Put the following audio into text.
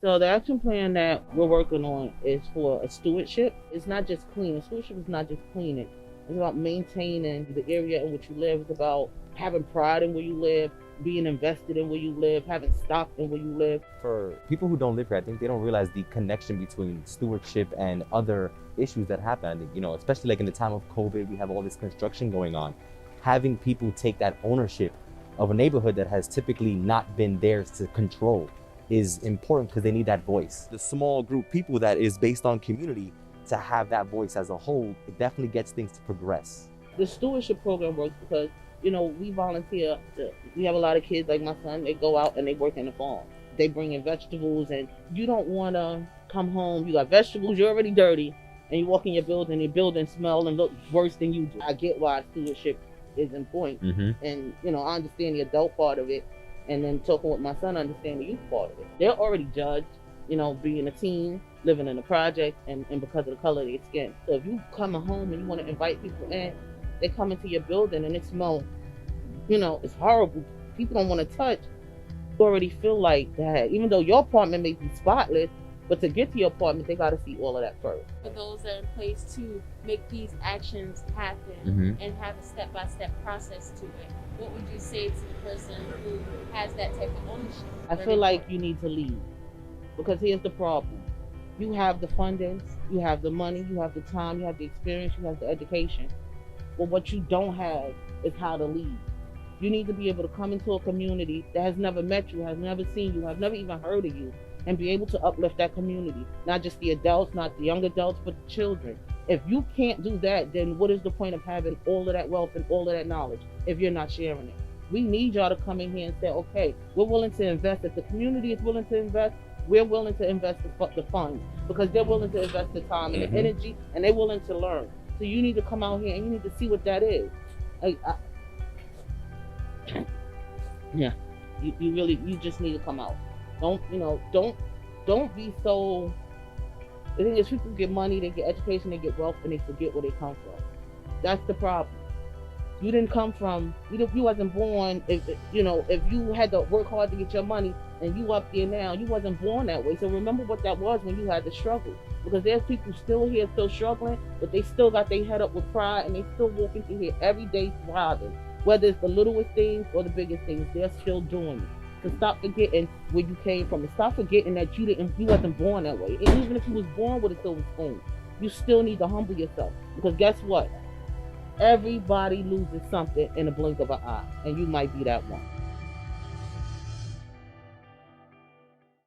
So the action plan that we're working on is for a stewardship. It's not just cleaning. Stewardship is not just cleaning. It's about maintaining the area in which you live. It's about having pride in where you live, being invested in where you live, having stock in where you live. For people who don't live here, I think they don't realize the connection between stewardship and other issues that happen. Especially like in the time of COVID, we have all this construction going on. Having people take that ownership of a neighborhood that has typically not been theirs to control is important because they need that voice. The small group people that is based on community, to have that voice as a whole, it definitely gets things to progress. The stewardship program works because, we volunteer. We have a lot of kids like my son, they go out and they work in the farm. They bring in vegetables, and you don't want to come home, you got vegetables, you're already dirty, and you walk in your building smell and look worse than you do. I get why stewardship is important. And, I understand the adult part of it. And then talking with my son, understand the youth part of it. They're already judged, being a teen, living in a project, and because of the color of their skin. So if you come home and you want to invite people in, they come into your building and it smells, it's horrible. People don't want to touch. You already feel like that. Even though your apartment may be spotless, but to get to your apartment, they got to see all of that first. For those that are in place to make these actions happen and have a step-by-step process to it, what would you say to the person who has that type of ownership? I feel like you need to lead, because here's the problem. You have the funding, you have the money, you have the time, you have the experience, you have the education. But what you don't have is how to lead. You need to be able to come into a community that has never met you, has never seen you, has never even heard of you, and be able to uplift that community. Not just the adults, not the young adults, but the children. If you can't do that, then what is the point of having all of that wealth and all of that knowledge if you're not sharing it? We need y'all to come in here and say, okay, we're willing to invest. If the community is willing to invest, we're willing to invest the funds, because they're willing to invest the time and the energy, and they're willing to learn. So you need to come out here and you need to see what that is. Yeah, you just need to come out. Don't be so. The thing is, people get money, they get education, they get wealth, and they forget where they come from. That's the problem. You didn't come from. You wasn't born. If you had to work hard to get your money, and you up there now, you wasn't born that way. So remember what that was when you had to struggle. Because there's people still here, still struggling, but they still got their head up with pride, and they still walking through here every day thriving. Whether it's the littlest things or the biggest things, they're still doing it. So stop forgetting where you came from, and stop forgetting that you wasn't born that way. And even if you was born with a silver spoon, you still need to humble yourself. Because guess what? Everybody loses something in a blink of an eye, and you might be that one.